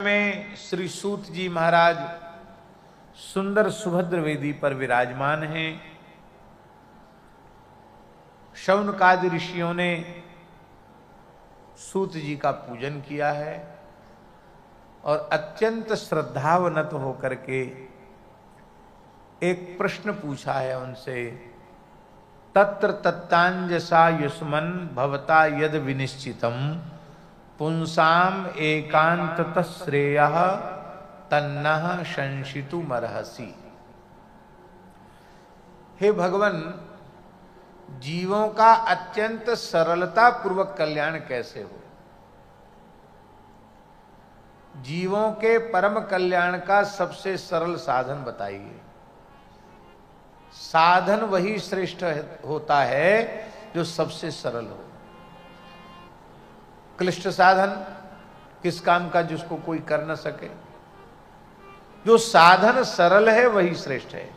में श्री सूत जी महाराज सुंदर सुभद्र वेदी पर विराजमान हैं। शौनकादि ऋषियों ने सूत जी का पूजन किया है और अत्यंत श्रद्धावनत होकर के एक प्रश्न पूछा है उनसे। तत्र तत्तांजसा युष्मन भवता यद विनिश्चितम पुंसाम एकांत श्रेयः तन्नः संशितुमर्हसि। हे भगवान, जीवों का अत्यंत सरलता पूर्वक कल्याण कैसे हो? जीवों के परम कल्याण का सबसे सरल साधन बताइए। साधन वही श्रेष्ठ होता है जो सबसे सरल हो। क्लिष्ट साधन किस काम का जिसको कोई कर न सके। जो साधन सरल है वही श्रेष्ठ है।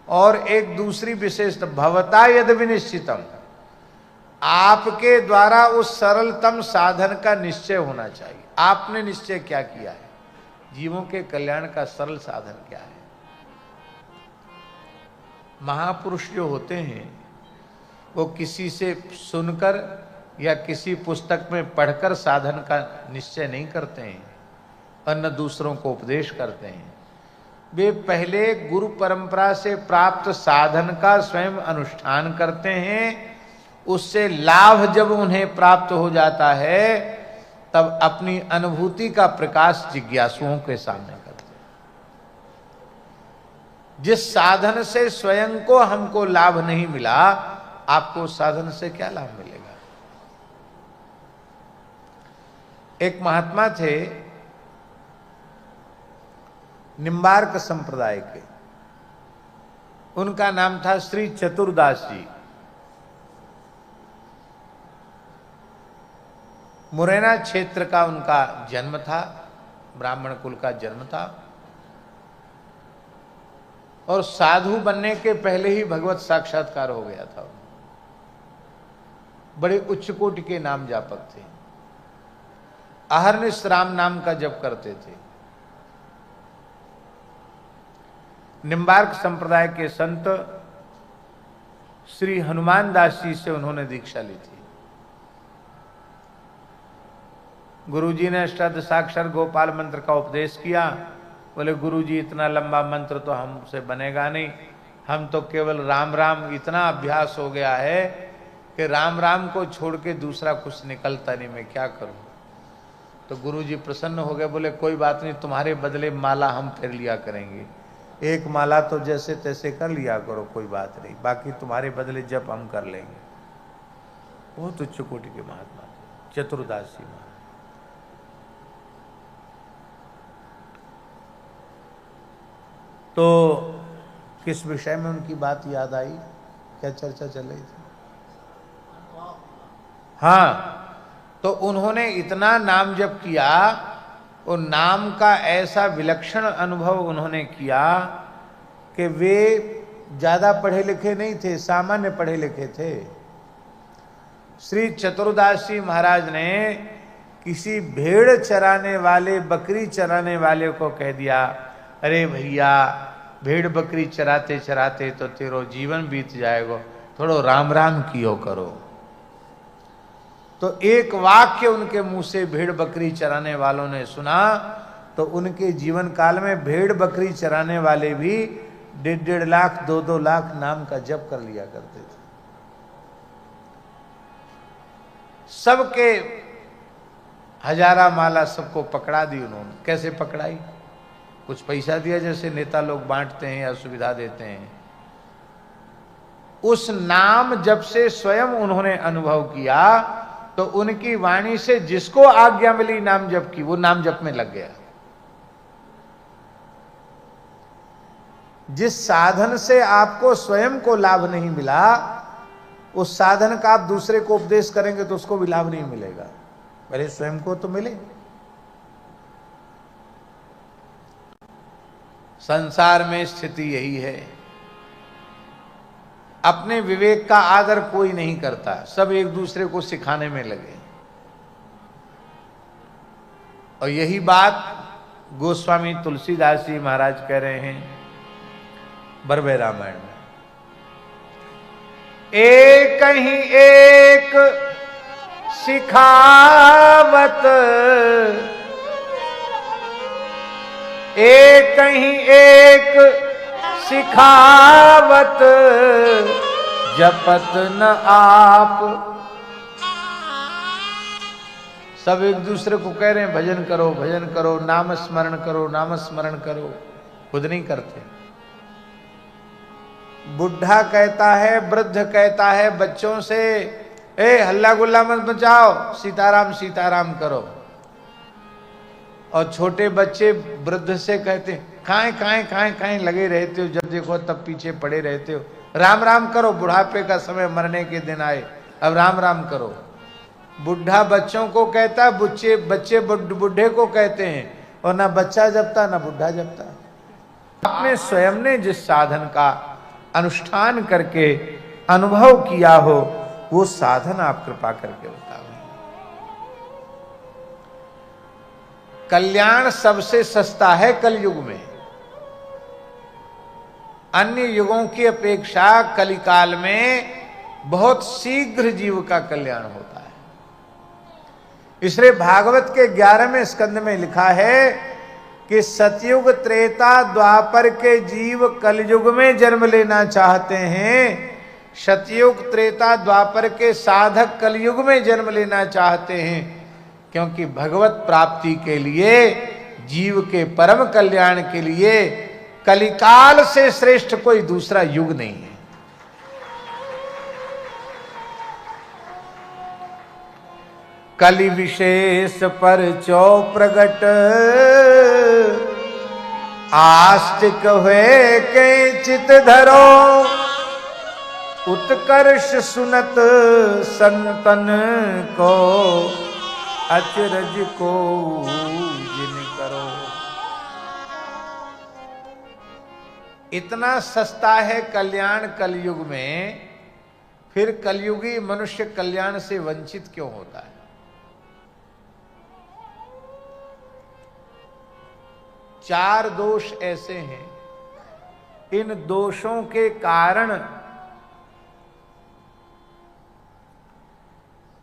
और एक दूसरी विशेषता, भवता यद विनिश्चितम, आपके द्वारा उस सरलतम साधन का निश्चय होना चाहिए। आपने निश्चय क्या किया है? जीवों के कल्याण का सरल साधन क्या है? महापुरुष जो होते हैं वो किसी से सुनकर या किसी पुस्तक में पढ़कर साधन का निश्चय नहीं करते हैं और न दूसरों को उपदेश करते हैं। वे पहले गुरु परंपरा से प्राप्त साधन का स्वयं अनुष्ठान करते हैं। उससे लाभ जब उन्हें प्राप्त हो जाता है तब अपनी अनुभूति का प्रकाश जिज्ञासुओं के सामने करते हैं। जिस साधन से स्वयं को हमको लाभ नहीं मिला, आपको साधन से क्या लाभ मिलेगा? एक महात्मा थे निम्बार्क संप्रदाय के। उनका नाम था श्री चतुरदास जी। मुरैना क्षेत्र का उनका जन्म था, ब्राह्मण कुल का जन्म था और साधु बनने के पहले ही भगवत साक्षात्कार हो गया था। बड़े उच्च कोटि के नाम जापक थे। अहर्निश राम नाम का जप करते थे। निम्बार्क संप्रदाय के संत श्री हनुमान दास जी से उन्होंने दीक्षा ली थी। गुरुजी ने अष्टादशाक्षर गोपाल मंत्र का उपदेश किया। बोले गुरुजी, इतना लंबा मंत्र तो हमसे बनेगा नहीं, हम तो केवल राम राम, इतना अभ्यास हो गया है कि राम राम को छोड़ के दूसरा कुछ निकलता नहीं, मैं क्या करूं? तो गुरुजी प्रसन्न हो गए। बोले कोई बात नहीं, तुम्हारे बदले माला हम फिर लिया करेंगे। एक माला तो जैसे तैसे कर लिया करो, कोई बात नहीं, बाकी तुम्हारे बदले जप हम कर लेंगे। बहुत उच्च कोटि के महात्मा थे चतुरदास जी महाराज। तो किस विषय में उनकी बात याद आई? क्या चर्चा चल रही थी? हाँ, तो उन्होंने इतना नाम जप किया और नाम का ऐसा विलक्षण अनुभव उन्होंने किया कि वे ज्यादा पढ़े लिखे नहीं थे, सामान्य पढ़े लिखे थे। श्री चतुरदास जी महाराज ने किसी भेड़ चराने वाले, बकरी चराने वाले को कह दिया, अरे भैया, भेड़ बकरी चराते चराते तो तेरो जीवन बीत जाएगा, थोड़ो राम राम कियो करो। तो एक वाक्य उनके मुंह से भेड़ बकरी चराने वालों ने सुना तो उनके जीवन काल में भेड़ बकरी चराने वाले भी 1.5 लाख 2-2 लाख नाम का जप कर लिया करते थे। सबके हजारा माला सबको पकड़ा दी उन्होंने। कैसे पकड़ाई? कुछ पैसा दिया, जैसे नेता लोग बांटते हैं या सुविधा देते हैं। उस नाम जप से स्वयं उन्होंने अनुभव किया तो उनकी वाणी से जिसको आज्ञा मिली नाम जप की, वो नाम जप में लग गया। जिस साधन से आपको स्वयं को लाभ नहीं मिला, उस साधन का आप दूसरे को उपदेश करेंगे तो उसको भी लाभ नहीं मिलेगा, पहले स्वयं को तो मिले। संसार में स्थिति यही है। अपने विवेक का आदर कोई नहीं करता, सब एक दूसरे को सिखाने में लगे। और यही बात गोस्वामी तुलसीदास जी महाराज कह रहे हैं बरबे रामायण में, एक ही एक सिखावत, एक ही एक सिखावत, जपत न आप। सब एक दूसरे को कह रहे हैं भजन करो, भजन करो, नाम स्मरण करो, नाम स्मरण करो, खुद नहीं करते। बुढ़ा कहता है, वृद्ध कहता है बच्चों से, ए हल्ला गुल्ला मत मचाओ, सीताराम सीताराम करो। और छोटे बच्चे वृद्ध से कहते काहे काहे काहे काहे लगे रहते हो, जब देखो तब पीछे पड़े रहते हो, राम राम करो, बुढ़ापे का समय मरने के दिन आए, अब राम राम करो। बुढ़ा बच्चों को कहता, बच्चे बुढ़े को कहते हैं, और ना बच्चा जपता ना बुढ़ा जपता। आपने स्वयं ने जिस साधन का अनुष्ठान करके अनुभव किया हो, वो साधन आप कृपा करके बताओ। कल्याण सबसे सस्ता है कलयुग में। अन्य युगों की अपेक्षा कलिकाल में बहुत शीघ्र जीव का कल्याण होता है। इसलिए भागवत के 11वें स्कंद में लिखा है कि सतयुग त्रेता द्वापर के जीव कलयुग में जन्म लेना चाहते हैं, सतयुग त्रेता द्वापर के साधक कलयुग में जन्म लेना चाहते हैं, क्योंकि भगवत प्राप्ति के लिए, जीव के परम कल्याण के लिए कलिकाल से श्रेष्ठ कोई दूसरा युग नहीं है। कलि विशेष पर चौ प्रगट, आस्तिक हुए के चित धरो, उत्कर्ष सुनत संतन को, अचरज को जिन करो। इतना सस्ता है कल्याण कलयुग में, फिर कलयुगी मनुष्य कल्याण से वंचित क्यों होता है? चार दोष ऐसे हैं, इन दोषों के कारण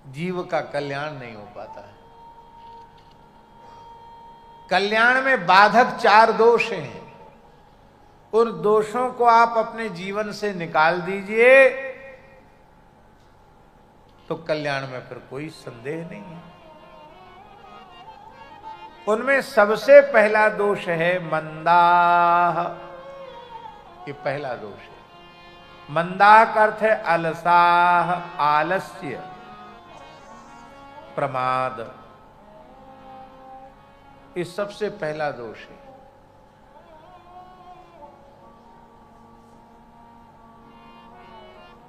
जीव का कल्याण नहीं हो पाता है। कल्याण में बाधक चार दोष हैं, उन दोषों को आप अपने जीवन से निकाल दीजिए तो कल्याण में फिर कोई संदेह नहीं है। उनमें सबसे पहला दोष है मंदाह। ये पहला दोष है। मंदाह का अर्थ है अलसाह, आलस्य, प्रमाद। ये सबसे पहला दोष है।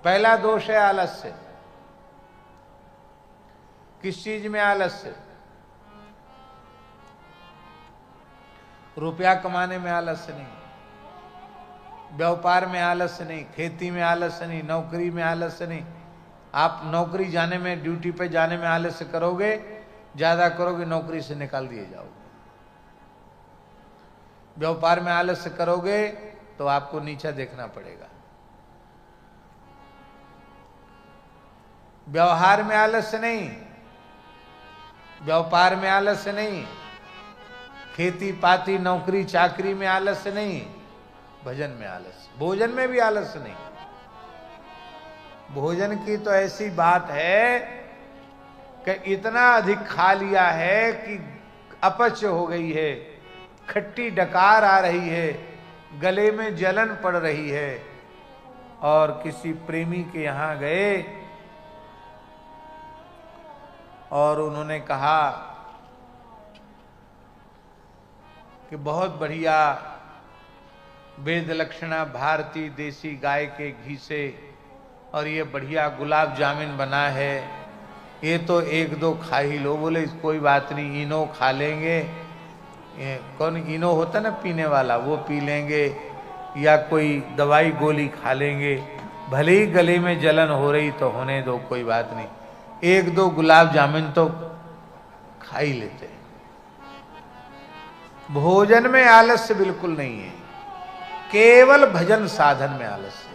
पहला दोष है आलस्य। किस चीज में आलस्य? रुपया कमाने में आलस्य नहीं, व्यापार में आलस्य नहीं, खेती में आलस्य नहीं, नौकरी में आलस्य नहीं। आप नौकरी जाने में, ड्यूटी पे जाने में आलस्य करोगे, ज्यादा करोगे नौकरी से निकाल दिए जाओगे। व्यापार में आलस्य करोगे तो आपको नीचा देखना पड़ेगा। व्यवहार में आलस्य नहीं, व्यापार में आलस्य नहीं, खेती पाती नौकरी चाकरी में आलस्य नहीं, भजन में आलस्य, भोजन में भी आलस्य नहीं। भोजन की तो ऐसी बात है कि इतना अधिक खा लिया है कि अपच हो गई है, खट्टी डकार आ रही है, गले में जलन पड़ रही है। और किसी प्रेमी के यहां गए और उन्होंने कहा कि बहुत बढ़िया वेद लक्षणा भारतीय देसी गाय के घी से और ये बढ़िया गुलाब जामुन बना है, ये तो एक दो खा ही लो। बोले कोई बात नहीं, इनो खा लेंगे। कौन इनो होता ना पीने वाला, वो पी लेंगे, या कोई दवाई गोली खा लेंगे, भले ही गले में जलन हो रही तो होने दो, कोई बात नहीं, एक दो गुलाब जामुन तो खा ही लेते। भोजन में आलस्य बिल्कुल नहीं है, केवल भजन साधन में आलस्य है।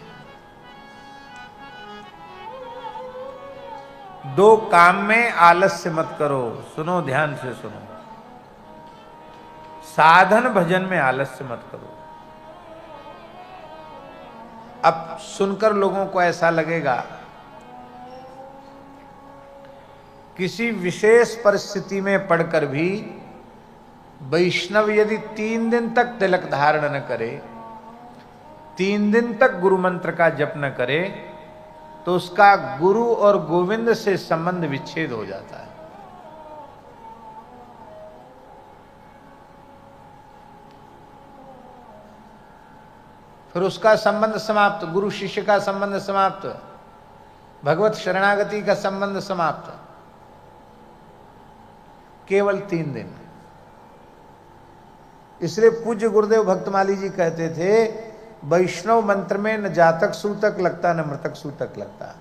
दो काम में आलस्य मत करो, सुनो ध्यान से सुनो। साधन भजन में आलस्य मत करो। अब सुनकर लोगों को ऐसा लगेगा, किसी विशेष परिस्थिति में पढ़कर भी वैष्णव यदि 3 दिन तक तिलक धारण न करे, 3 दिन तक गुरु मंत्र का जप न करे, तो उसका गुरु और गोविंद से संबंध विच्छेद हो जाता है। फिर उसका संबंध समाप्त, गुरु शिष्य का संबंध समाप्त, भगवत शरणागति का संबंध समाप्त। केवल 3 दिन। इसलिए पूज्य गुरुदेव भक्तमाली जी कहते थे, वैष्णव मंत्र में न जातक सूतक लगता न मृतक सूतक लगता।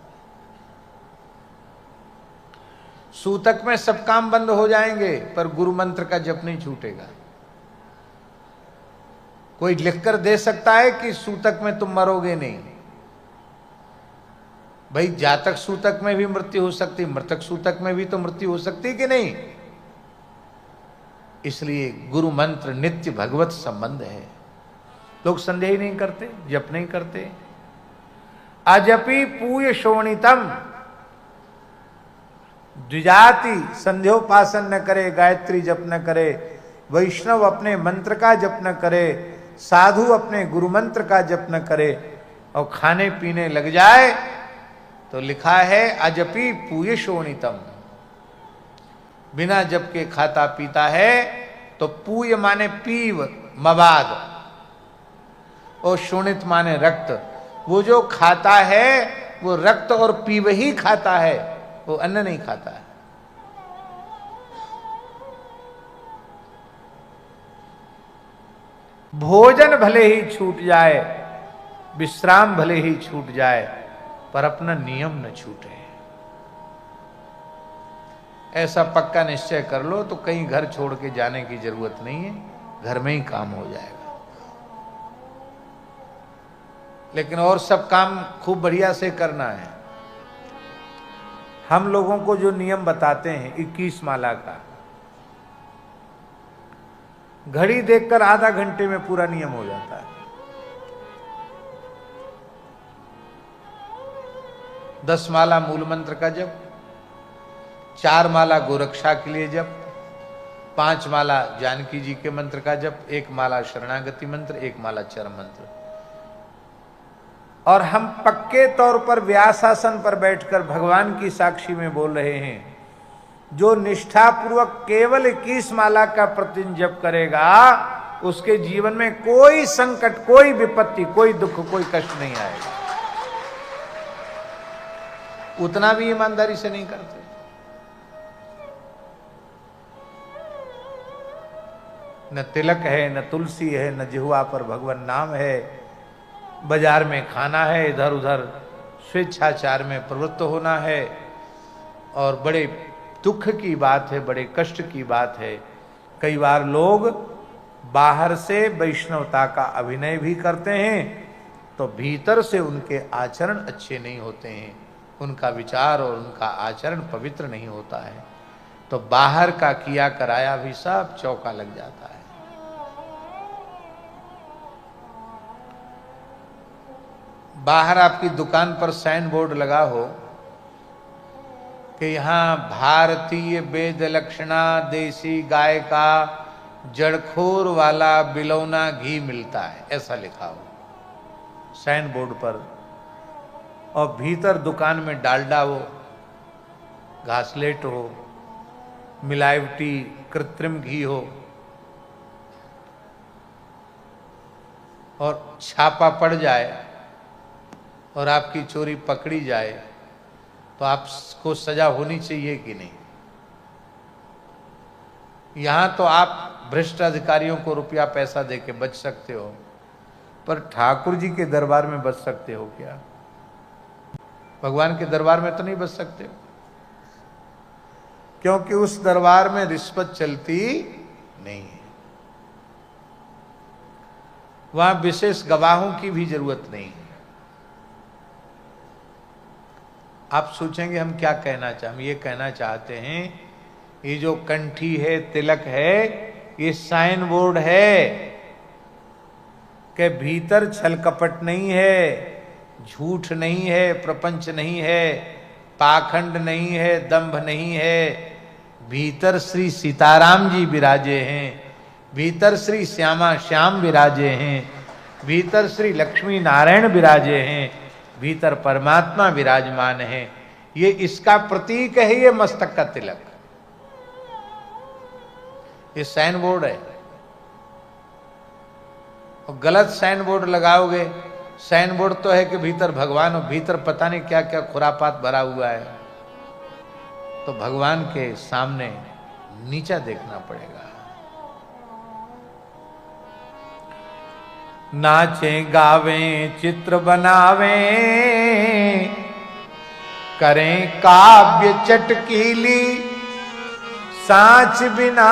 सूतक में सब काम बंद हो जाएंगे, पर गुरु मंत्र का जप नहीं छूटेगा। कोई लिखकर दे सकता है कि सूतक में तुम मरोगे नहीं। भाई जातक सूतक में भी मृत्यु हो सकती, मृतक सूतक में भी तो मृत्यु हो सकती कि नहीं। इसलिए गुरु मंत्र नित्य भगवत संबंध है। लोग संदेह ही नहीं करते, जप नहीं करते। अजपि पूय शोणितम, द्विजाति संध्योपासन न करे, गायत्री जप न करे, वैष्णव अपने मंत्र का जप न करे, साधु अपने गुरु मंत्र का जप न करे और खाने पीने लग जाए, तो लिखा है अजपि पूय शोणितम, बिना जप के खाता पीता है। तो पूय माने पीव, मवाद, और शोणित माने रक्त। वो जो खाता है वो रक्त और पीव ही खाता है, वो अन्न नहीं खाता है। भोजन भले ही छूट जाए, विश्राम भले ही छूट जाए, पर अपना नियम न छूटे। ऐसा पक्का निश्चय कर लो तो कहीं घर छोड़ के जाने की जरूरत नहीं है, घर में ही काम हो जाएगा। लेकिन और सब काम खूब बढ़िया से करना है। हम लोगों को जो नियम बताते हैं 21 माला का, घड़ी देखकर आधा घंटे में पूरा नियम हो जाता है। 10 माला मूल मंत्र का जप, 4 माला गोरक्षा के लिए जप, 5 माला जानकी जी के मंत्र का जप, 1 माला शरणागति मंत्र, 1 माला चरम मंत्र। और हम पक्के तौर पर व्यासासन पर बैठकर भगवान की साक्षी में बोल रहे हैं, जो निष्ठापूर्वक केवल 21 माला का प्रतिदिन जप करेगा, उसके जीवन में कोई संकट, कोई विपत्ति, कोई दुख, कोई कष्ट नहीं आएगा। उतना भी ईमानदारी से नहीं करते। न तिलक है, न तुलसी है, न जिह्वा पर भगवान नाम है, बाजार में खाना है, इधर उधर स्वेच्छाचार में प्रवृत्त होना है। और बड़े दुख की बात है, बड़े कष्ट की बात है, कई बार लोग बाहर से वैष्णवता का अभिनय भी करते हैं, तो भीतर से उनके आचरण अच्छे नहीं होते हैं, उनका विचार और उनका आचरण पवित्र नहीं होता है, तो बाहर का किया कराया भी सब चौका लग जाता है। बाहर आपकी दुकान पर साइन बोर्ड लगा हो कि यहाँ भारतीय वेद लक्षणा देसी गाय का जड़खोर वाला बिलौना घी मिलता है, ऐसा लिखा हो साइन बोर्ड पर, और भीतर दुकान में डालडा हो, घासलेट हो, मिलावटी कृत्रिम घी हो, और छापा पड़ जाए और आपकी चोरी पकड़ी जाए, तो आपको सजा होनी चाहिए कि नहीं। यहां तो आप भ्रष्ट अधिकारियों को रुपया पैसा देके बच सकते हो, पर ठाकुर जी के दरबार में बच सकते हो क्या? भगवान के दरबार में तो नहीं बच सकते हो, क्योंकि उस दरबार में रिश्वत चलती नहीं है। वहां विशेष गवाहों की भी जरूरत नहीं। आप सोचेंगे हम क्या कहना चाहते, हम ये कहना चाहते हैं ये जो कंठी है, तिलक है, ये साइन बोर्ड है कि भीतर छल कपट नहीं है, झूठ नहीं है, प्रपंच नहीं है, पाखंड नहीं है, दंभ नहीं है। भीतर श्री सीताराम जी विराजे हैं, भीतर श्री श्यामा श्याम विराजे हैं, भीतर श्री लक्ष्मी नारायण विराजे हैं, भीतर परमात्मा विराजमान है। ये इसका प्रतीक है, ये मस्तक का तिलक, ये साइन बोर्ड है। और गलत साइन बोर्ड लगाओगे, साइन बोर्ड तो है कि भीतर भगवान और भीतर पता नहीं क्या क्या खुरापात भरा हुआ है, तो भगवान के सामने नीचा देखना पड़ेगा। नाचें गावें चित्र बनावें, करें काव्य चटकीली, सांच बिना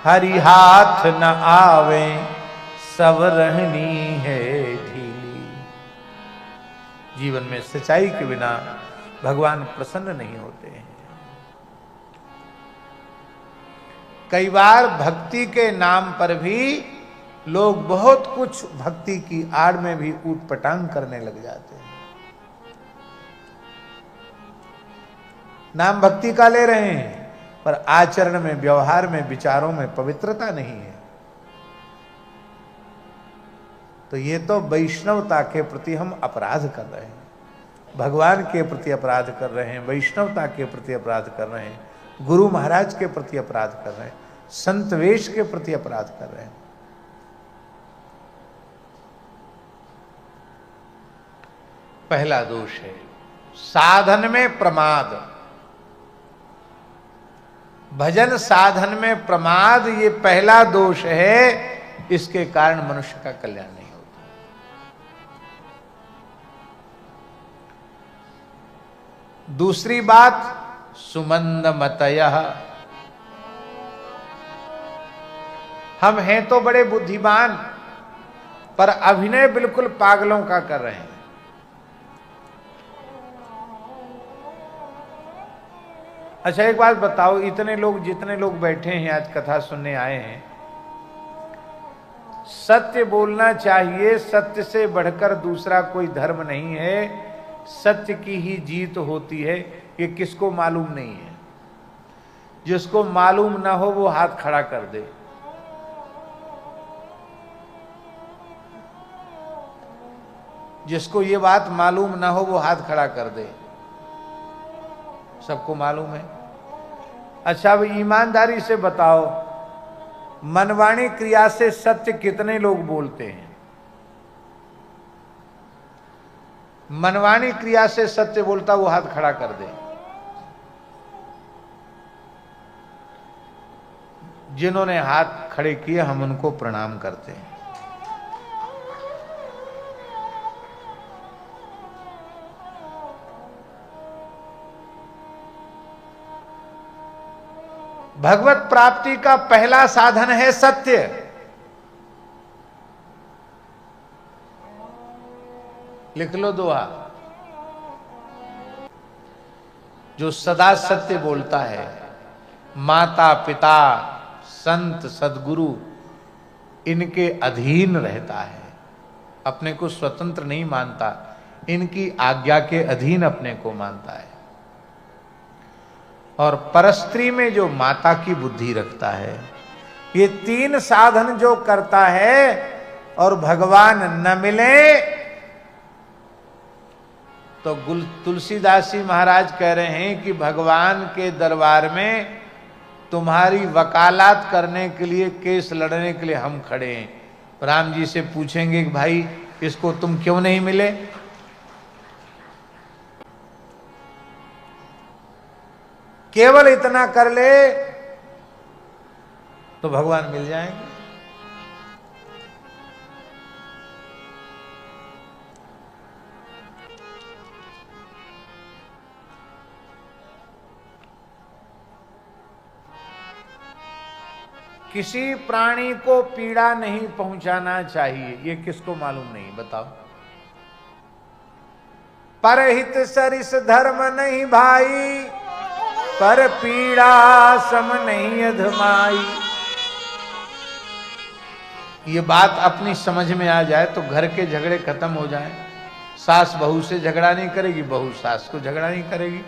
हरि हाथ न आवे, सब रहनी है ढीली। जीवन में सच्चाई के बिना भगवान प्रसन्न नहीं होते हैं। कई बार भक्ति के नाम पर भी लोग बहुत कुछ भक्ति की आड़ में भी ऊटपटांग करने लग जाते हैं। नाम भक्ति का ले रहे हैं, पर आचरण में, व्यवहार में, विचारों में पवित्रता नहीं है। तो ये तो वैष्णवता के प्रति हम अपराध कर रहे हैं, भगवान के प्रति अपराध कर रहे हैं, वैष्णवता के प्रति अपराध कर रहे हैं, गुरु महाराज के प्रति अपराध कर रहे हैं, संत वेश के प्रति अपराध कर रहे हैं। पहला दोष है साधन में प्रमाद, भजन साधन में प्रमाद, ये पहला दोष है। इसके कारण मनुष्य का कल्याण नहीं होता। दूसरी बात, सुमंद मतयः, हम हैं तो बड़े बुद्धिमान, पर अभिनय बिल्कुल पागलों का कर रहे हैं। अच्छा एक बात बताओ, इतने लोग, जितने लोग बैठे हैं आज कथा सुनने आए हैं, सत्य बोलना चाहिए, सत्य से बढ़कर दूसरा कोई धर्म नहीं है, सत्य की ही जीत होती है, ये किसको मालूम नहीं है? जिसको मालूम ना हो वो हाथ खड़ा कर दे। जिसको ये बात मालूम ना हो वो हाथ खड़ा कर दे। सबको मालूम है। अच्छा अब ईमानदारी से बताओ, मनवाणी क्रिया से सत्य कितने लोग बोलते हैं? मनवाणी क्रिया से सत्य बोलता वो हाथ खड़ा कर दे। जिन्होंने हाथ खड़े किए हम उनको प्रणाम करते हैं। भगवत प्राप्ति का पहला साधन है सत्य। लिख लो दोहा, जो सदा सत्य बोलता है, माता पिता संत सदगुरु इनके अधीन रहता है, अपने को स्वतंत्र नहीं मानता, इनकी आज्ञा के अधीन अपने को मानता है। और परस्त्री में जो माता की बुद्धि रखता है, ये तीन साधन जो करता है और भगवान न मिले तो तुलसीदास जी महाराज कह रहे हैं कि भगवान के दरबार में तुम्हारी वकालत करने के लिए, केस लड़ने के लिए हम खड़े हैं। राम जी से पूछेंगे कि भाई इसको तुम क्यों नहीं मिले? केवल इतना कर ले तो भगवान मिल जाएंगे। किसी प्राणी को पीड़ा नहीं पहुंचाना चाहिए। ये किसको मालूम नहीं, बताओ। परहित सरिस धर्म नहीं भाई, पर पीड़ा सम नहीं अधमाई। ये बात अपनी समझ में आ जाए तो घर के झगड़े खत्म हो जाएं। सास बहू से झगड़ा नहीं करेगी, बहू सास को झगड़ा नहीं करेगी।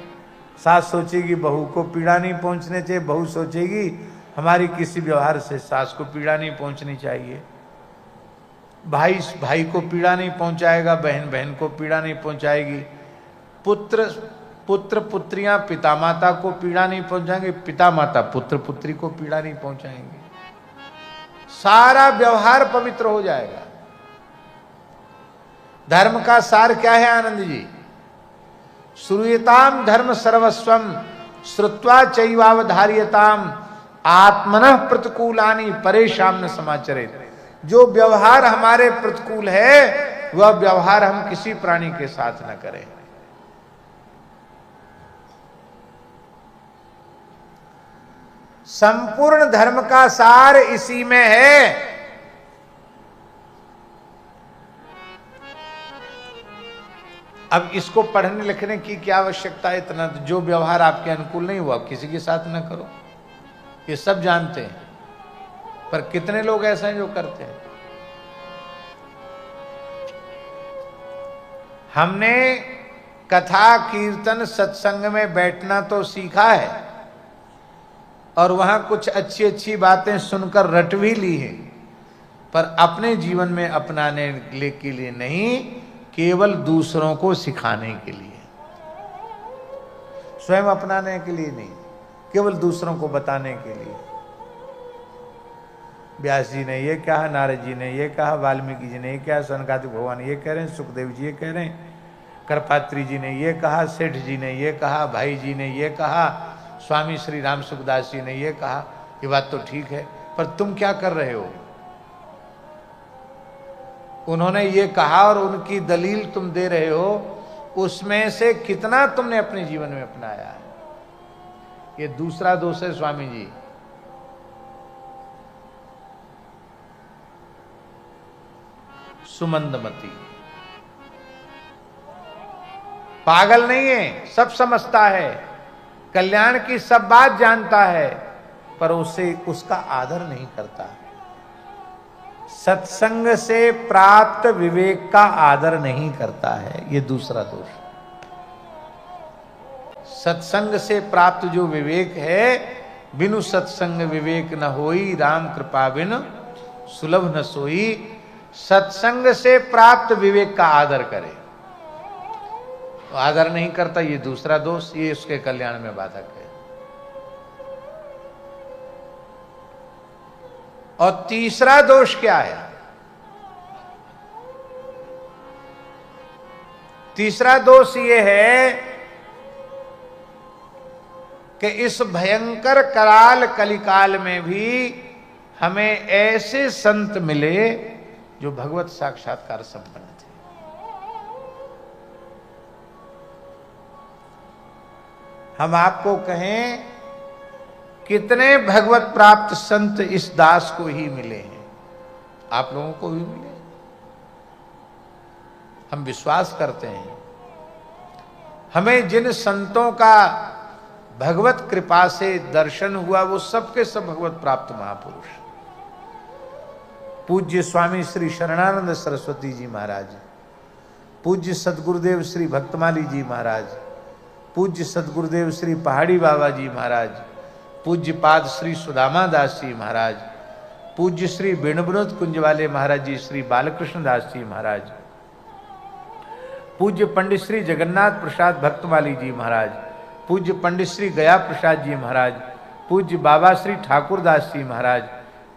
सास सोचेगी बहू को पीड़ा नहीं पहुंचने चाहिए, बहू सोचेगी हमारी किसी व्यवहार से सास को पीड़ा नहीं पहुंचनी चाहिए। भाई भाई को पीड़ा नहीं पहुंचाएगा, बहन बहन को पीड़ा नहीं पहुंचाएगी। पुत्र पुत्रियां पिता माता को पीड़ा नहीं पहुंचाएंगे, पिता माता पुत्र पुत्री को पीड़ा नहीं पहुंचाएंगे। सारा व्यवहार पवित्र हो जाएगा। धर्म का सार क्या है आनंद जी? श्रूयताम धर्म सर्वस्वम श्रुत्वा चैवावधार्यताम आत्मनः प्रतिकूलानि परेशान न समाचरेत। जो व्यवहार हमारे प्रतिकूल है वह व्यवहार हम किसी प्राणी के साथ न करें। संपूर्ण धर्म का सार इसी में है। अब इसको पढ़ने लिखने की क्या आवश्यकता है? इतना जो व्यवहार आपके अनुकूल नहीं हुआ किसी के साथ न करो, ये सब जानते हैं। पर कितने लोग ऐसे हैं जो करते हैं? हमने कथा कीर्तन सत्संग में बैठना तो सीखा है और वहां कुछ अच्छी अच्छी बातें सुनकर रट भी ली है, पर अपने जीवन में अपनाने के लिए नहीं, केवल दूसरों को सिखाने के लिए। स्वयं अपनाने के लिए नहीं, केवल दूसरों को बताने के लिए। व्यास जी ने ये कहा, नारद जी ने ये कहा, वाल्मीकि जी ने ये कहा, सनकादिक भगवान ये कह रहे हैं, सुखदेव जी ये कह रहे हैं, करपात्री जी ने ये कहा, सेठ जी ने ये कहा, भाई जी ने ये कहा, स्वामी श्री राम सुखदास जी ने ये कहा। ये बात तो ठीक है, पर तुम क्या कर रहे हो? उन्होंने ये कहा और उनकी दलील तुम दे रहे हो, उसमें से कितना तुमने अपने जीवन में अपनाया है? ये दूसरा दोष है स्वामी जी। सुमंदमती पागल नहीं है, सब समझता है, कल्याण की सब बात जानता है, पर उसे उसका आदर नहीं करता। सत्संग से प्राप्त विवेक का आदर नहीं करता है, ये दूसरा दोष। सत्संग से प्राप्त जो विवेक है, बिनु सत्संग विवेक न होई, राम कृपा बिन सुलभ न सोई। सत्संग से प्राप्त विवेक का आदर करे, आदर नहीं करता, ये दूसरा दोष, ये उसके कल्याण में बाधक है। और तीसरा दोष क्या है? तीसरा दोष ये है कि इस भयंकर कराल कलिकाल में भी हमें ऐसे संत मिले जो भगवत साक्षात्कार संपन्न थे। हम आपको कहें कितने भगवत प्राप्त संत इस दास को ही मिले हैं, आप लोगों को भी मिले। हम विश्वास करते हैं हमें जिन संतों का भगवत कृपा से दर्शन हुआ वो सबके सब भगवत प्राप्त महापुरुष। पूज्य स्वामी श्री शरणानंद सरस्वती जी महाराज, पूज्य सदगुरुदेव श्री भक्तमाली जी महाराज, पूज्य सदगुरुदेव श्री पहाड़ी बाबा जी महाराज, पूज्य पाद श्री सुदामा दास जी महाराज, पूज्य श्री वेणुविनोद कुंज वाले महाराज जी श्री बालकृष्ण दास जी महाराज, पूज्य पंडित श्री जगन्नाथ प्रसाद भक्तमाली जी महाराज, पूज्य पंडित श्री गया प्रसाद जी महाराज, पूज्य बाबा श्री ठाकुर दास जी महाराज,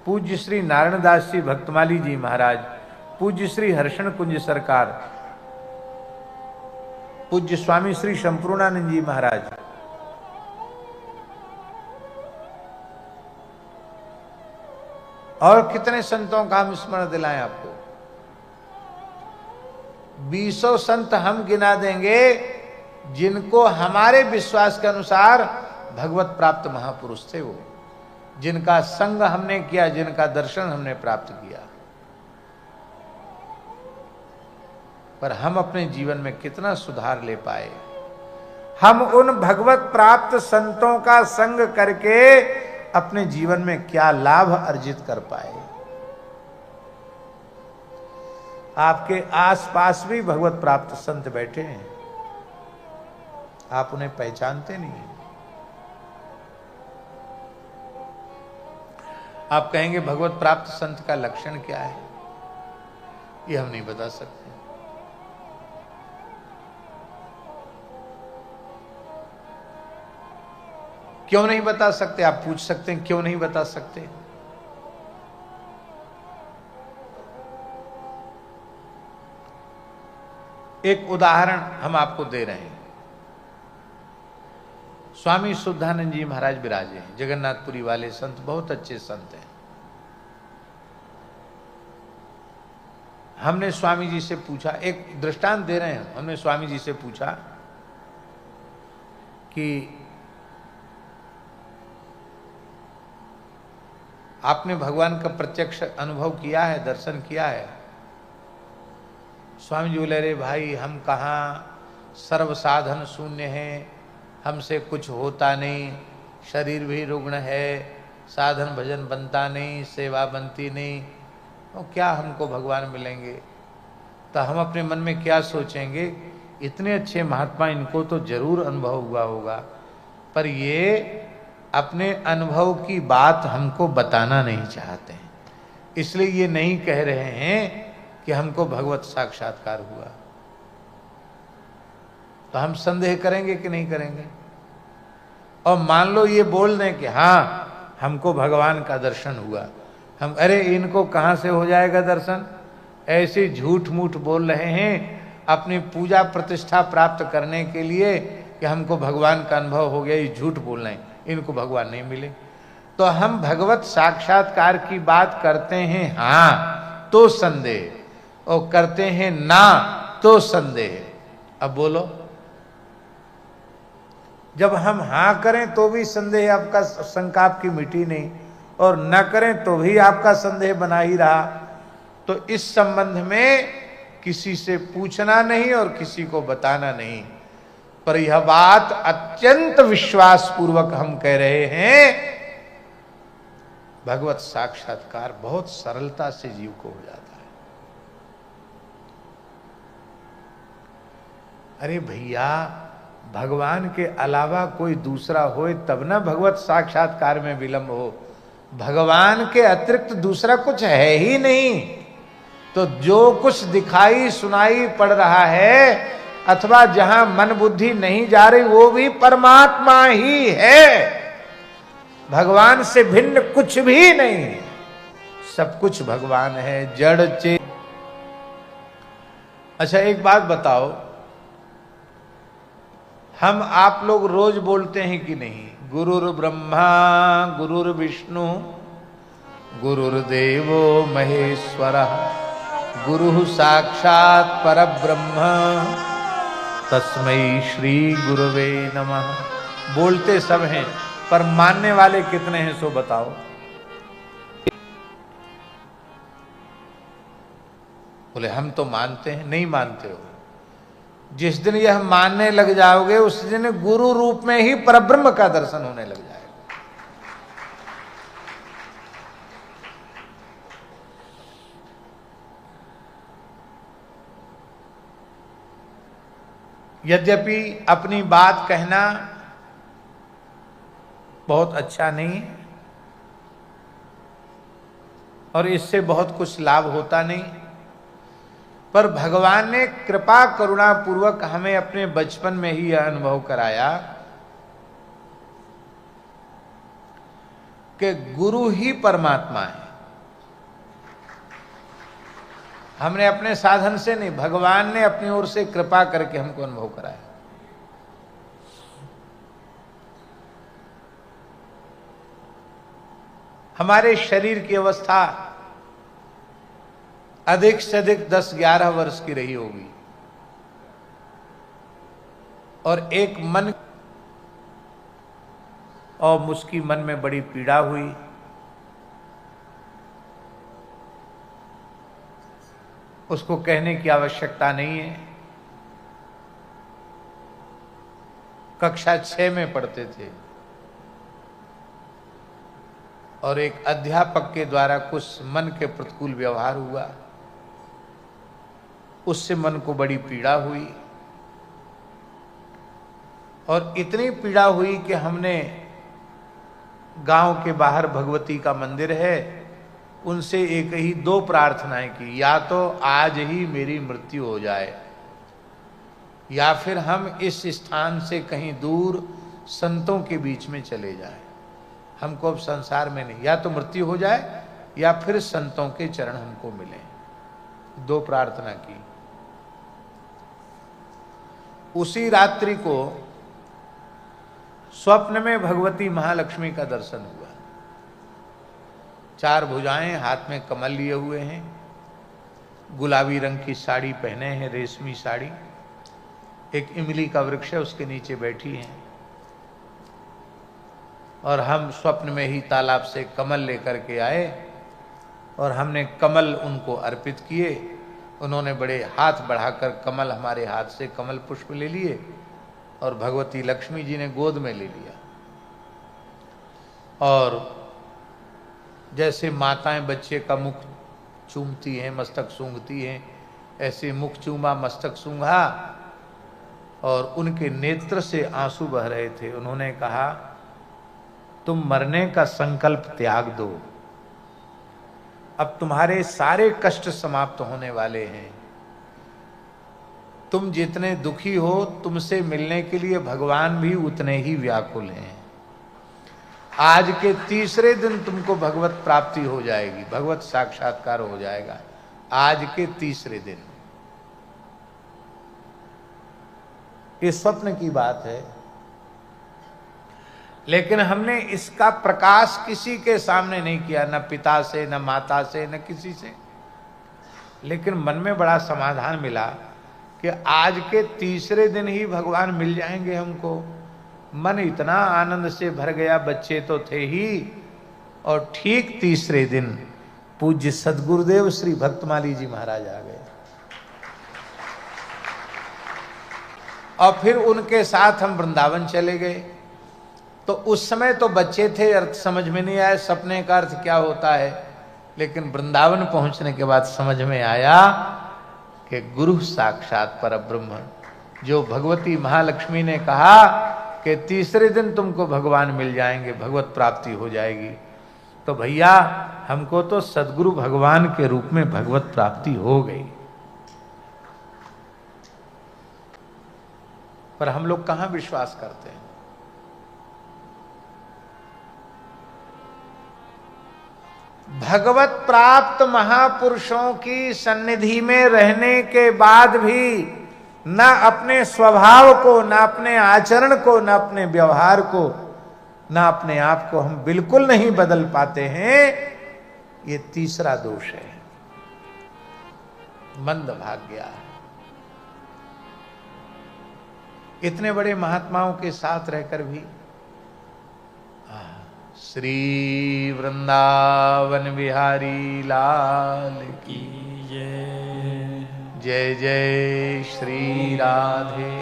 पूज्य श्री नारायण दास जी भक्तमाली जी महाराज, पूज्य श्री हर्षण कुंज सरकार, पूज्य स्वामी श्री संपूर्णानंद जी महाराज, और कितने संतों का हम स्मरण दिलाएं आपको। 20 संत हम गिना देंगे जिनको हमारे विश्वास के अनुसार भगवत प्राप्त महापुरुष थे। वो जिनका संग हमने किया, जिनका दर्शन हमने प्राप्त किया, पर हम अपने जीवन में कितना सुधार ले पाए। हम उन भगवत प्राप्त संतों का संग करके अपने जीवन में क्या लाभ अर्जित कर पाए। आपके आसपास भी भगवत प्राप्त संत बैठे हैं, आप उन्हें पहचानते नहीं। आप कहेंगे भगवत प्राप्त संत का लक्षण क्या है, ये हम नहीं बता सकते। क्यों नहीं बता सकते? आप पूछ सकते हैं क्यों नहीं बता सकते। एक उदाहरण हम आपको दे रहे हैं। स्वामी शुद्धानंद जी महाराज विराजे हैं, जगन्नाथपुरी वाले संत, बहुत अच्छे संत हैं। हमने स्वामी जी से पूछा, एक दृष्टांत दे रहे हैं, हमने स्वामी जी से पूछा कि आपने भगवान का प्रत्यक्ष अनुभव किया है, दर्शन किया है? स्वामी जी बोले, अरे भाई हम कहाँ, सर्व साधन शून्य हैं, हमसे कुछ होता नहीं, शरीर भी रुग्ण है, साधन भजन बनता नहीं, सेवा बनती नहीं, तो क्या हमको भगवान मिलेंगे? तो हम अपने मन में क्या सोचेंगे, इतने अच्छे महात्मा, इनको तो जरूर अनुभव हुआ होगा, पर ये अपने अनुभव की बात हमको बताना नहीं चाहते हैं, इसलिए ये नहीं कह रहे हैं कि हमको भगवत साक्षात्कार हुआ। तो हम संदेह करेंगे कि नहीं करेंगे? और मान लो ये बोल दें कि हाँ हमको भगवान का दर्शन हुआ, हम अरे इनको कहां से हो जाएगा दर्शन, ऐसे झूठ मूठ बोल रहे हैं अपनी पूजा प्रतिष्ठा प्राप्त करने के लिए कि हमको भगवान का अनुभव हो गया, ये झूठ बोल रहे हैं, इनको भगवान नहीं मिले। तो हम भगवत साक्षात्कार की बात करते हैं हाँ तो संदेह, और करते हैं ना तो संदेह। अब बोलो, जब हम हाँ करें तो भी संदेह आपका, शंका आपकी मिटी नहीं, और न करें तो भी आपका संदेह बना ही रहा। तो इस संबंध में किसी से पूछना नहीं और किसी को बताना नहीं, पर यह बात अत्यंत विश्वास पूर्वक हम कह रहे हैं, भगवत साक्षात्कार बहुत सरलता से जीव को हो जाता है। अरे भैया, भगवान के अलावा कोई दूसरा होए तब ना भगवत साक्षात्कार में विलंब हो, भगवान के अतिरिक्त दूसरा कुछ है ही नहीं। तो जो कुछ दिखाई सुनाई पड़ रहा है अथवा जहां मन बुद्धि नहीं जा रही, वो भी परमात्मा ही है, भगवान से भिन्न कुछ भी नहीं, सब कुछ भगवान है, जड़ चेत। अच्छा एक बात बताओ, हम आप लोग रोज बोलते हैं कि नहीं, गुरुर् ब्रह्मा गुरुर्विष्णु गुरुर्देवो महेश्वरः गुरुः साक्षात् परब्रह्म तस्मै श्री गुरुवे नमः। बोलते सब हैं, पर मानने वाले कितने हैं सो बताओ। बोले हम तो मानते हैं। नहीं मानते हो, जिस दिन यह मानने लग जाओगे उस दिन गुरु रूप में ही परब्रह्म का दर्शन होने लग जाएगा। यद्यपि अपनी बात कहना बहुत अच्छा नहीं है और इससे बहुत कुछ लाभ होता नहीं, पर भगवान ने कृपा करुणा पूर्वक हमें अपने बचपन में ही यह अनुभव कराया कि गुरु ही परमात्मा है। हमने अपने साधन से नहीं, भगवान ने अपनी ओर से कृपा करके हमको अनुभव कराया। हमारे शरीर की अवस्था अधिक से अधिक 10-11 वर्ष की रही होगी, और एक मन, और मुझकी मन में बड़ी पीड़ा हुई उसको कहने की आवश्यकता नहीं है। कक्षा 6 में पढ़ते थे और एक अध्यापक के द्वारा कुछ मन के प्रतिकूल व्यवहार हुआ, उससे मन को बड़ी पीड़ा हुई और इतनी पीड़ा हुई कि हमने गांव के बाहर भगवती का मंदिर है, उनसे एक ही 2 प्रार्थनाएं की, या तो आज ही मेरी मृत्यु हो जाए या फिर हम इस स्थान से कहीं दूर संतों के बीच में चले जाएं। हमको अब संसार में नहीं, या तो मृत्यु हो जाए या फिर संतों के चरण हमको मिले। 2 प्रार्थना की। उसी रात्रि को स्वप्न में भगवती महालक्ष्मी का दर्शन हुआ। 4 भुजाएं, हाथ में कमल लिए हुए हैं, गुलाबी रंग की साड़ी पहने हैं, रेशमी साड़ी। एक इमली का वृक्ष है, उसके नीचे बैठी हैं और हम स्वप्न में ही तालाब से कमल लेकर के आए और हमने कमल उनको अर्पित किए। उन्होंने बड़े हाथ बढ़ाकर कमल हमारे हाथ से कमल पुष्प ले लिए और भगवती लक्ष्मी जी ने गोद में ले लिया। और जैसे माताएं बच्चे का मुख चूमती हैं, मस्तक सूंघती हैं, ऐसे मुख चूमा, मस्तक सूंघा और उनके नेत्र से आंसू बह रहे थे। उन्होंने कहा, तुम मरने का संकल्प त्याग दो, अब तुम्हारे सारे कष्ट समाप्त होने वाले हैं। तुम जितने दुखी हो, तुमसे मिलने के लिए भगवान भी उतने ही व्याकुल हैं। आज के तीसरे दिन तुमको भगवत प्राप्ति हो जाएगी, भगवत साक्षात्कार हो जाएगा। आज के तीसरे दिन। ये स्वप्न की बात है, लेकिन हमने इसका प्रकाश किसी के सामने नहीं किया, न पिता से, न माता से, न किसी से। लेकिन मन में बड़ा समाधान मिला कि आज के तीसरे दिन ही भगवान मिल जाएंगे हमको। मन इतना आनंद से भर गया, बच्चे तो थे ही। और ठीक तीसरे दिन पूज्य सद्गुरुदेव श्री भक्तमाली जी महाराज आ गए और फिर उनके साथ हम वृंदावन चले गए। तो उस समय तो बच्चे थे, अर्थ समझ में नहीं आया सपने का अर्थ क्या होता है, लेकिन वृंदावन पहुंचने के बाद समझ में आया कि गुरु साक्षात परब्रह्म, जो भगवती महालक्ष्मी ने कहा कि तीसरे दिन तुमको भगवान मिल जाएंगे, भगवत प्राप्ति हो जाएगी। तो भैया हमको तो सदगुरु भगवान के रूप में भगवत प्राप्ति हो गई। पर हम लोग कहां विश्वास करते हैं। भगवत प्राप्त महापुरुषों की सन्निधि में रहने के बाद भी न अपने स्वभाव को, न अपने आचरण को, न अपने व्यवहार को, न अपने आप को हम बिल्कुल नहीं बदल पाते हैं। ये तीसरा दोष है, मंद भाग्य है। इतने बड़े महात्माओं के साथ रहकर भी श्री वृंदावन बिहारी लाल की जय। जय जय श्री राधे।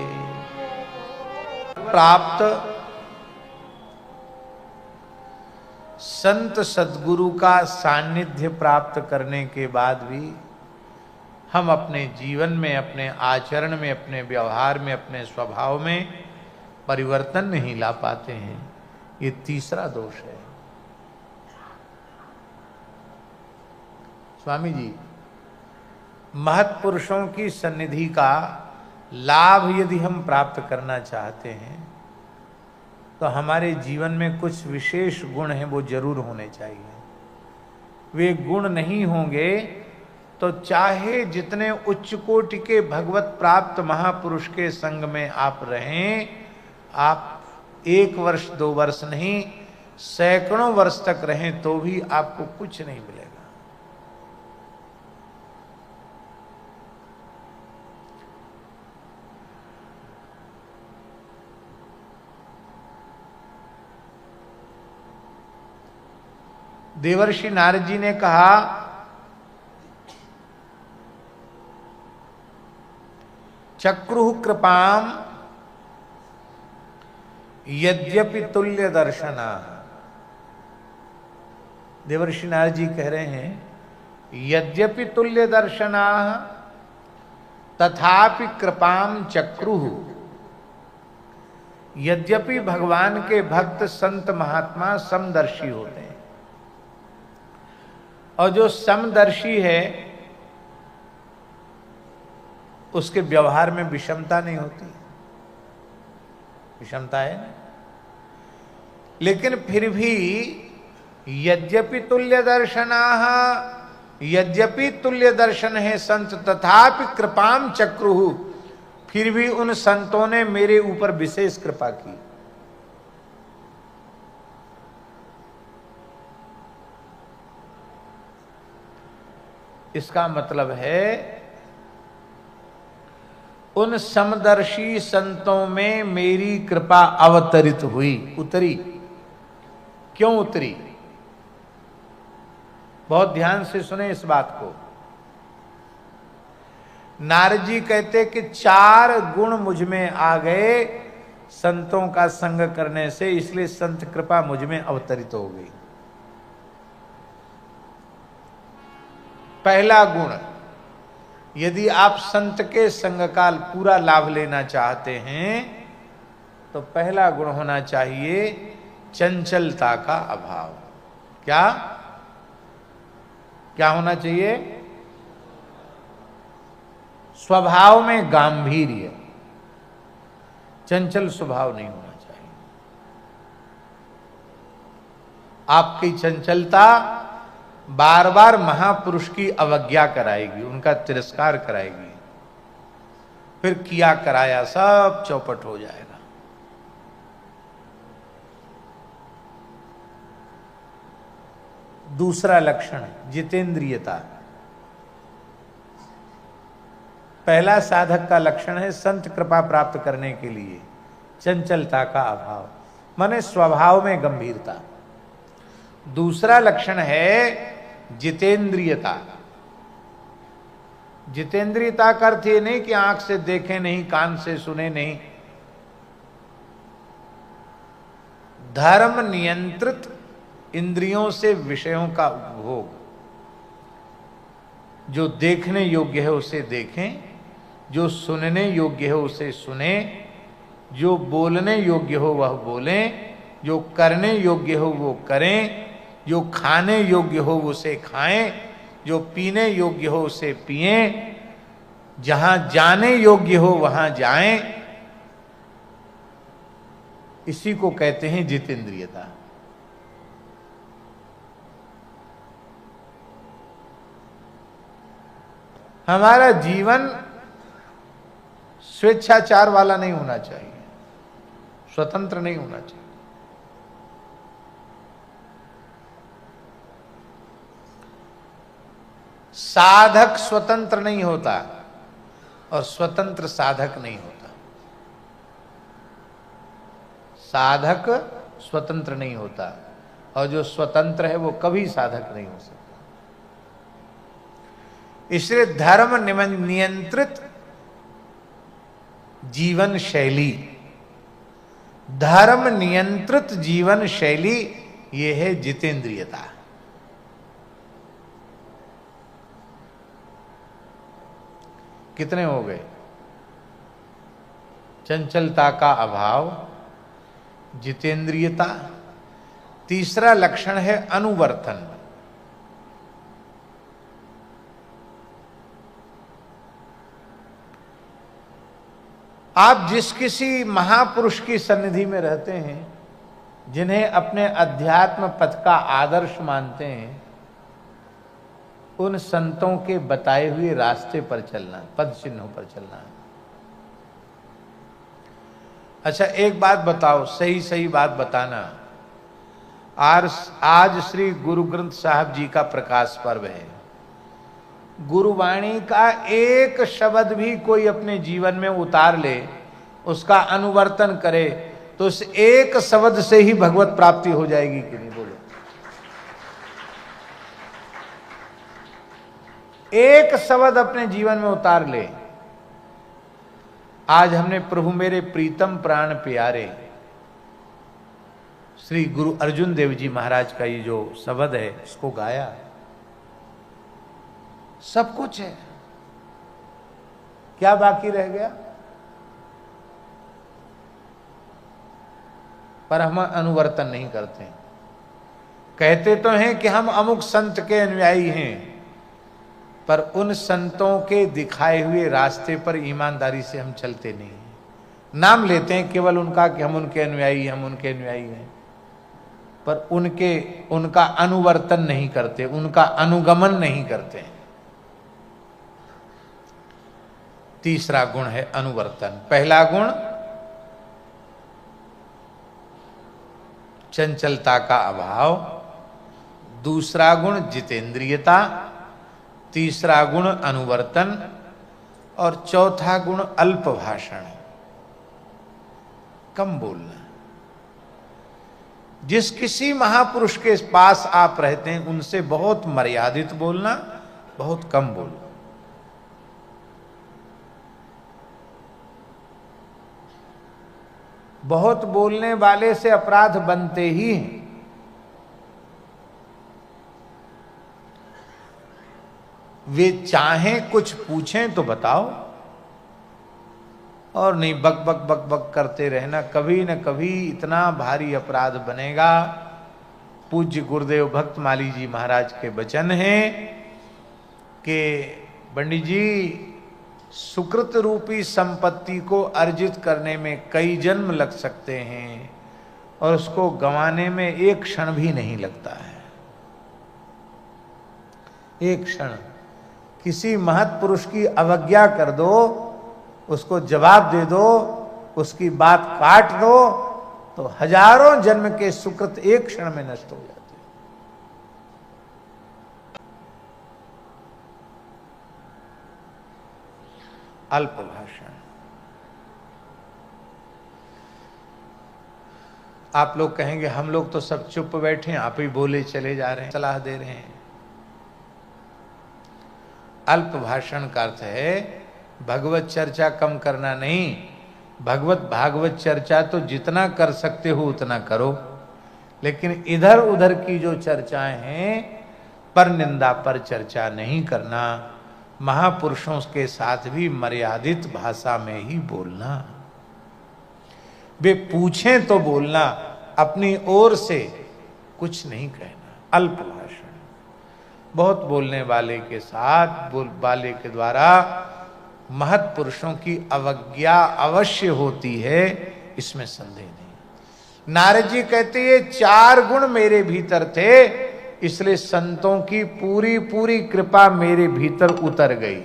प्राप्त संत सद्गुरु का सानिध्य प्राप्त करने के बाद भी हम अपने जीवन में, अपने आचरण में, अपने व्यवहार में, अपने स्वभाव में परिवर्तन नहीं ला पाते हैं। ये तीसरा दोष है। स्वामी जी, महत्पुरुषों की सन्निधि का लाभ यदि हम प्राप्त करना चाहते हैं तो हमारे जीवन में कुछ विशेष गुण हैं, वो जरूर होने चाहिए। वे गुण नहीं होंगे तो चाहे जितने उच्च कोटि के भगवत प्राप्त महापुरुष के संग में आप रहें, आप 1 वर्ष 2 वर्ष नहीं, सैकड़ों वर्ष तक रहें तो भी आपको कुछ नहीं मिलेगा। देवर्षि नारद जी ने कहा चक्रुः कृपाम यद्यपि तुल्य दर्शना। देवर्षि नारद जी कह रहे हैं, यद्यपि तुल्य दर्शना तथापि कृपाम चक्रुः। यद्यपि भगवान के भक्त संत महात्मा समदर्शी होते हैं, और जो समदर्शी है उसके व्यवहार में विषमता नहीं होती। विषमता है, लेकिन फिर भी यद्यपि तुल्य दर्शनाः, यद्यपि तुल्य दर्शन है संत, तथापि कृपाम चक्रुः, फिर भी उन संतों ने मेरे ऊपर विशेष कृपा की। इसका मतलब है उन समदर्शी संतों में मेरी कृपा अवतरित हुई, उतरी। क्यों उतरी? बहुत ध्यान से सुने इस बात को। नारद जी कहते कि 4 गुण मुझ में आ गए संतों का संग करने से, इसलिए संत कृपा मुझ में अवतरित हो गई। पहला गुण, यदि आप संत के संग का पूरा लाभ लेना चाहते हैं तो पहला गुण होना चाहिए चंचलता का अभाव। क्या क्या होना चाहिए? स्वभाव में गांभीर्य, चंचल स्वभाव नहीं होना चाहिए। आपकी चंचलता बार बार महापुरुष की अवज्ञा कराएगी, उनका तिरस्कार कराएगी, फिर किया कराया सब चौपट हो जाएगा। दूसरा लक्षण जितेंद्रियता। पहला साधक का लक्षण है संत कृपा प्राप्त करने के लिए चंचलता का अभाव, माने स्वभाव में गंभीरता। दूसरा लक्षण है जितेंद्रियता। जितेंद्रियता का अर्थ ये नहीं कि आंख से देखे नहीं, कान से सुने नहीं, धर्म नियंत्रित इंद्रियों से विषयों का उपभोग। जो देखने योग्य है उसे देखें, जो सुनने योग्य है उसे सुने, जो बोलने योग्य हो वह बोलें, जो करने योग्य हो वो करें, जो खाने योग्य हो उसे खाएं, जो पीने योग्य हो उसे पिएं, जहां जाने योग्य हो वहां जाएं। इसी को कहते हैं जितेंद्रियता। हमारा जीवन स्वेच्छाचार वाला नहीं होना चाहिए, स्वतंत्र नहीं होना चाहिए। साधक स्वतंत्र नहीं होता और स्वतंत्र साधक नहीं होता। साधक स्वतंत्र नहीं होता और जो स्वतंत्र है वो कभी साधक नहीं हो सकता। इसलिए धर्म नियंत्रित जीवन शैली, धर्म नियंत्रित जीवन शैली, ये है जितेंद्रियता। कितने हो गए? चंचलता का अभाव, जितेंद्रियता। तीसरा लक्षण है अनुवर्तन। आप जिस किसी महापुरुष की सन्निधि में रहते हैं, जिन्हें अपने अध्यात्म पथ का आदर्श मानते हैं, उन संतों के बताए हुए रास्ते पर चलना, पद चिन्हों पर चलना। अच्छा एक बात बताओ, सही सही बात बताना। आज श्री गुरु ग्रंथ साहब जी का प्रकाश पर्व है। गुरुवाणी का एक शब्द भी कोई अपने जीवन में उतार ले, उसका अनुवर्तन करे, तो उस एक शब्द से ही भगवत प्राप्ति हो जाएगी कि नहीं? बोलो। एक शब्द अपने जीवन में उतार ले, आज हमने प्रभु मेरे प्रीतम प्राण प्यारे श्री गुरु अर्जुन देव जी महाराज का ये जो शब्द है इसको गाया। सब कुछ है, क्या बाकी रह गया? पर हम अनुवर्तन नहीं करते। कहते तो हैं कि हम अमुक संत के अनुयायी हैं, पर उन संतों के दिखाए हुए रास्ते पर ईमानदारी से हम चलते नहीं। नाम लेते हैं केवल उनका कि हम उनके अनुयायी, हम उनके अनुयायी हैं, पर उनका अनुवर्तन नहीं करते, उनका अनुगमन नहीं करते। तीसरा गुण है अनुवर्तन। पहला गुण चंचलता का अभाव, दूसरा गुण जितेंद्रियता, तीसरा गुण अनुवर्तन और चौथा गुण अल्प भाषण, कम बोलना। जिस किसी महापुरुष के पास आप रहते हैं उनसे बहुत मर्यादित बोलना, बहुत कम बोलना। बहुत बोलने वाले से अपराध बनते ही हैं। वे चाहें कुछ पूछें तो बताओ, और नहीं बक बक बक बक करते रहना। कभी न कभी इतना भारी अपराध बनेगा। पूज्य गुरुदेव भक्तमाली जी महाराज के वचन हैं कि पंडित जी, सुकृत रूपी संपत्ति को अर्जित करने में कई जन्म लग सकते हैं और उसको गंवाने में एक क्षण भी नहीं लगता है। एक क्षण किसी महत् पुरुष की अवज्ञा कर दो, उसको जवाब दे दो, उसकी बात काट दो, तो हजारों जन्म के सुकृत एक क्षण में नष्ट हो जाते हैं। अल्प भाषण। आप लोग कहेंगे हम लोग तो सब चुप बैठे हैं, आप ही बोले चले जा रहे हैं, सलाह दे रहे हैं। अल्प भाषण का अर्थ है भगवत चर्चा कम करना नहीं, भगवत भागवत चर्चा तो जितना कर सकते हो उतना करो, लेकिन इधर उधर की जो चर्चाएं हैं पर निंदा पर चर्चा नहीं करना। महापुरुषों के साथ भी मर्यादित भाषा में ही बोलना। वे पूछें तो बोलना, अपनी ओर से कुछ नहीं कहना। अल्प भाषण। बहुत बोलने वाले के साथ वाले के द्वारा महत् पुरुषों की अवज्ञा अवश्य होती है, इसमें संदेह नहीं। नारद जी कहते ये 4 गुण मेरे भीतर थे, इसलिए संतों की पूरी पूरी कृपा मेरे भीतर उतर गई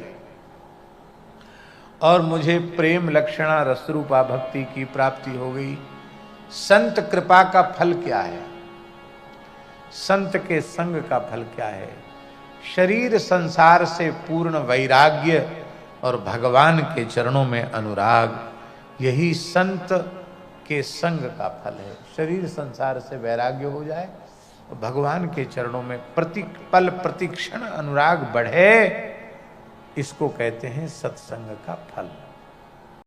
और मुझे प्रेम लक्षणा रसरूपा भक्ति की प्राप्ति हो गई। संत कृपा का फल क्या है? संत के संग का फल क्या है? शरीर संसार से पूर्ण वैराग्य और भगवान के चरणों में अनुराग, यही संत के संग का फल है। शरीर संसार से वैराग्य हो जाए, भगवान के चरणों में पल प्रतिक्षण अनुराग बढ़े, इसको कहते हैं सत्संग का फल।